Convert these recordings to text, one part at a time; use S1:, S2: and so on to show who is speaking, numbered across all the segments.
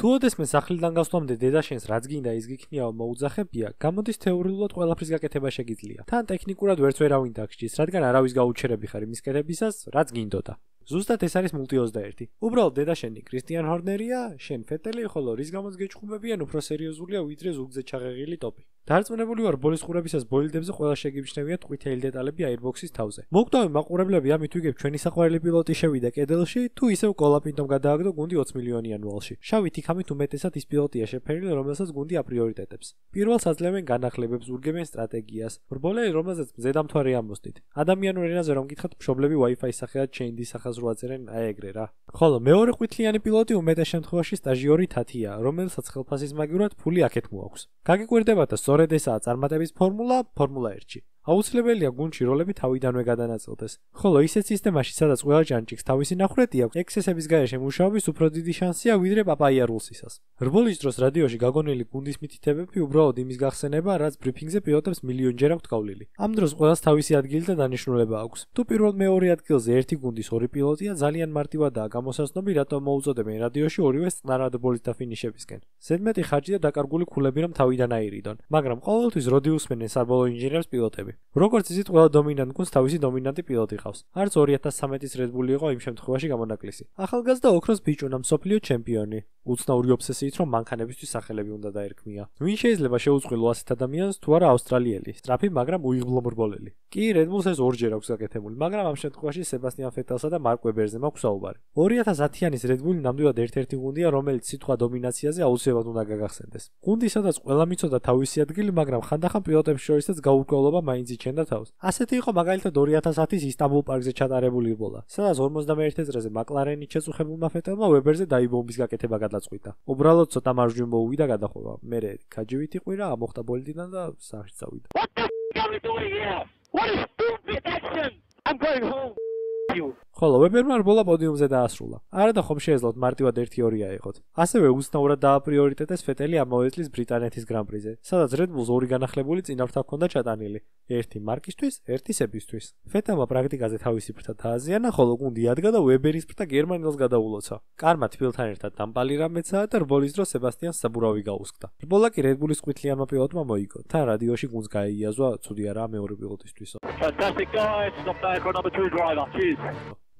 S1: თუ ოდესმე სახლიდან გასვლამდე დედაშენს რაც გინდა ის გიქნიაო მოუძახებია, გამოდის თეორიულად ყველაფრის გაკეთება შეგიძლია. თან ტექნიკურად ვერც ვერავინ დაგჭირს, რადგან არავის გაუჩერები ხარ იმის კეთებისას, რაც გინდოდა. ზუსტად ეს არის მულტი 21. უბრალოდ დედაშენი კრისტიან ჰორნერია, შენ ფეტელი, ხოლო რის გამოც გეჭხუბებიან უფრო სერიოზულია ვიდრე ზუგზე ჩაღეღილი ტოპი. დარწმუნებული ვარ ბოლის ყურებისას ბოილდებზე ყველა შეგიბშნევიათ ყვითელი დეტალები აირბოქსის თავზე. მოგდავი მაყურებლები, ამით ვიგებ ჩვენი საყვარელი პილოტი შევიდა კედელში, თუ ისევ კოლაპინტომ გადააგდო გუნდი 20 მილიონიან ვალში. შავით იქამით უმეტესად ის პილოტია შეფერილი, რომელსაც გუნდი აპრიორიტეტებს. პირველს აძლევენ განახლებებს, ურგებენ სტრატეგიას. ბრბოლელი, რომელზეც მზედამთვარე ამოსდით. ადამიანურ ენაზე რომ გითხრათ, მშობლები Wi-Fi სახეად ჩეინდის სახაზრო აწერენ აეგრე რა. ხოლო მეორე ყვითლიანი პილოტი უმეტეს შემთხვევაში სტაჟიორი თათია, რომელსაც ხელფასის მაგივრად ფული აქეთ მოაქვს. გაგიკვირდებათ და სწორედ ესაა წარმატების ფორმულა 1-ში. აუცილებელია გუნდში როლები თავიდანვე გადანაწილდეს. ხოლო ისეთ სისტემაში, სადაც ყველა ჯანჭიკს თავისი ნახრეთი აქვს, ექსესების გარეშე მუშაობის უფრო დიდი შანსია ვიდრე პაპაია რულსისას. რბოლის დროს რადიოში გაგონილი გუნდის მითითებები უბრალოდ იმის გახსენება, რაც ბრიფინგზე პილოტებს მილიონჯერ აქვთ გავლილი. ამ დროს ყველას თავისი ადგილი და დანიშნულება აქვს. თუ პირველ-მეორე ადგილზე ერთი გუნდის ორი პილოტია, ძალიან მარტივადაა გამოსაცნობი, რატომ მოუწოდებენ რადიოში ორივეს წყნარ რბოლის და ფინიშებისკენ. ზედმეტი ხარჯი და დაკარგული ქულები რომ თავიდან აირიდონ, მაგრამ ყოველთვის როდი უსმენენ საბოლოო ინჟინერებს პილოტები. როგორც იზით, ყველა დომინანტ გუნდს თავისი დომინანტი პილოტი ყავს. არც 2013-ის Red Bull იყო იმ შემთხვევაში გამონაკლისი. ახალგაზრდა ოქროს ბიჭუნა მსოფლიო ჩემპიონი. უცნაური ობსესიით რომ მანქანებისთვის სახელები უნდა დაერქმია. ვინ შეიძლება შეუწყვილო ასეთ ადამიანს თუ არა ავსტრალიელი, სწრაფი, მაგრამ უიღბლო მრბოლელი. კი, Red Bull-ს ეს ორჯერ აქვს გაკეთებული, მაგრამ ამ შემთხვევაში სებასტიან ფეტელსა და მარკ ვებერზე მაქვს საუბარი. 2010-იანის Red Bull ნამდვილად ერთ-ერთი გუნდია, რომელიც სიტყვა დომინაციაზე აუცილებლად უნდა გაგახსენდეს. გუნდი, სადაც ყველა მიცოდა თავისი ადგილი, მაგრამ ხანდახან პილოტებს შორისაც გაურკვევლობა მაინც იჩენდა თავს. ასეთი იყო მაგალითად 2010-ის ისტანბულ პარკზე ჩატარებული რბოლა, სადაც 51 წრეზე მაკლარენით შეწუხებულმა ფეტელმა ვებერზე დაიბომბის გაკეთება გადაწყვიტა. უბრალოდ ცოტა მარჯვნივ მოუვიდა გადახვევა. მერე ქაჯივით იყვირა, ამოხდა ბოლიდიდან და სახლში წავიდა. ხოლო ვებერმა რბოლა პოდიუმზე დაასრულა. არა და ხომ შეეძლოთ მარტივად 1-2 აიღოთ. ასევე უცნაურად დააპრიორიტეტეს ფეტელი ამავე წლის ბრიტანეთის გრან-პრიზე, სადაც Red Bull-ს ორი განახლებული წინავრთა ჰქონდა ჩატანილი. ერთი მარკისთვის, ერთი სებისთვის. ფეტელმა პრაქტიკაზე თავისი ფრთა დააზიანა, ხოლო გუნდი ადგა და ვებერის ფრთა გერმანელს გადაულოცა. კარმა თბილთან ერთად დამპალი რამეცაა და რბოლის დროს სებასტიანს საბურავი გაუსკდა. რბოლა კი Red Bull-ის ყვითლიანმა პილოტმა მოიგო. თან რადიოში გუნდს გაეიაზვა, ცუდი არა მეორე პილოტისთვისო.
S2: Fantastic guys, stop there for number 2 driver. Cheers.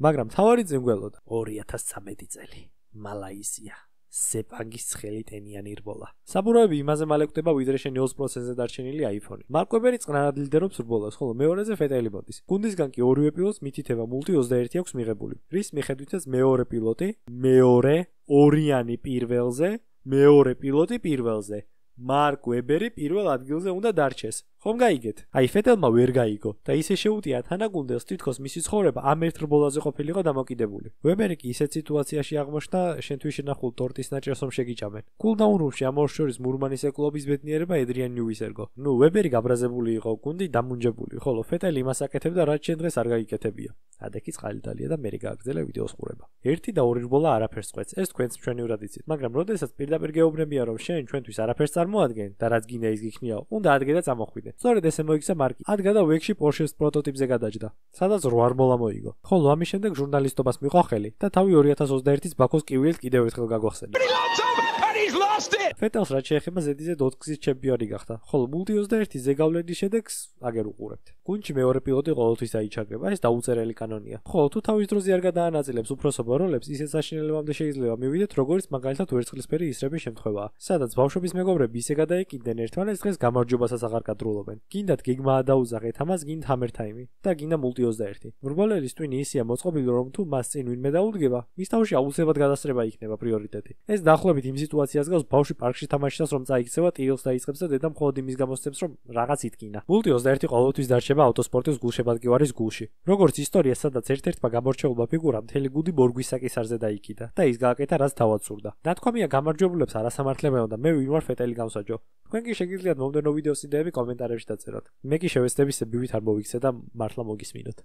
S1: მაგრამ თავარი ძინგველოდა 2013 წელი მალაიზია სეპანგის ცხელი ტენიანი რბოლა. საბურავები იმაზე მალე კვდება ვიდრე შენი 20%-ზე დარჩენილი iPhone-ი. მარკ ვებერი წყნარად ლიდერობს რბოლას, ხოლო მეორეზე ფეტელი მოდის. გუნდისგან კი ორივე პილოტს მითითება მულტი 21 აქვს მიღებული. რის მიხედვითაც მეორე პილოტი, მეორე ორიანი პირველზე, მეორე პილოტი პირველზე. მარკ ვებერი პირველ ადგილზე უნდა დარჩეს. ხომ გაიგეთ? აი ფეტელმა ვერ გაიგო და ისე შეუტია თანაგუნდელს თითქოს მისი ცხოვრება ამ ერთ რბოლაზე ყოფილიყო დამოკიდებული. ვებერი კი ისეთ სიტუაციაში აღმოჩნდა, შენთვის შენახულ ტორტის ნაჭერს რომ შეგიჭამენ. კულდაუნ რუმში ამ ორ შორის მურმანის ეკლობის ბედნიერება ედრიან ნიუის ერგო. ნუ ვებერი გაბრაზებული იყო, გუნდი დამუნჯებული, ხოლო ფეტელი იმას აკეთებდა, რაც შენ დღეს არ გაიგეთებია. ადექი წყალი დალია და მე გააგრძელა ვიდეოს ყურება. ერთი და ორი რბოლა არაფერს ყვეთს, ეს თქვენც ჩვენივრად იცით, მაგრამ როდესაც პირდაპირ გეუბნებია რომ შენ ჩვენთვის არაფერს წარმოადგენ და რაც გინდა ის გიქნიაო, უნდა ადგე და წამოხვიდე. სწორედ ესე მოიქცა მარკი. ადგა და ვეგში პორშეს პროტოტიპზე გადაჯდა, სადაც 8 რბოლა მოიგო. ხოლო ამის შემდეგ ჟურნალისტობას მიყვა ხელი და თავი 2021-ის ბაქოს კივილით კიდევ ერთხელ გაგახსენა. ფეტელს რაც შეეხება ზედიზედ 4 გზის ჩემპიონი გახდა, ხოლო მულტი 21-ის ზეგავლენის შედეგს აგერ უყურებთ. გუნდში მეორე პილოტი ყოველთვის აიჩაგრება, ეს დაუწერელი კანონია. ხოლო თუ თავის დროზე არ გადაანაწილებს უფროსობა როლებს, ისეთ საშინელებამდე შეიძლება მივიდეთ, როგორც მაგალითად ვერცხლისფერი ისრების შემთხვევაა, სადაც ბავშვობის მეგობრები ისე გადაეკიდნენ ერთმანეთს, დღეს გამარჯვებასაც აღარ კადრულობენ. გინდათ გეგმა დაუზახეთ, ამას გინდ ჰამერ ტაიმი და გინდა მულტი 21. რბოლელის ტვინი ისეა მოწყობილი, რომ თუ მას წინ ვინმე დაუდგება, მის თავში აუცილებლად გადასწრება იქნება პრიორიტეტი. ეს დაახლოებით იმ სიტუაციას გავს ბავშვი პარკში თამაშისას რომ წაიქცევა, ტილს დაიწყებს და დედა მხოლოდ იმის გამოსცემს, რომ რაღაც ითქინა. მულტი 21 ყოველთვის დარჩება ავტოსპორტის გულშემატკივარის გულში. როგორც ისტორია, სადაც ერთ-ერთმა გამორჩეულმა ფიგურამ მთელი გუნდი ბორგვის საკისარზე დაიკიდა და ის გააკეთა, რაც თავად სურდა. ნათქვამია გამარჯვებულებს არასამართლებელო და მე ვინ ვარ ფეტელი გამსაჯო. თქვენ კი შეგიძლიათ მომდევნო ვიდეოს იდეები კომენტარებში დაწეროთ. მე კი შევეცდები სებივით არ მოვიქცე და მართლა მოგისმინოთ.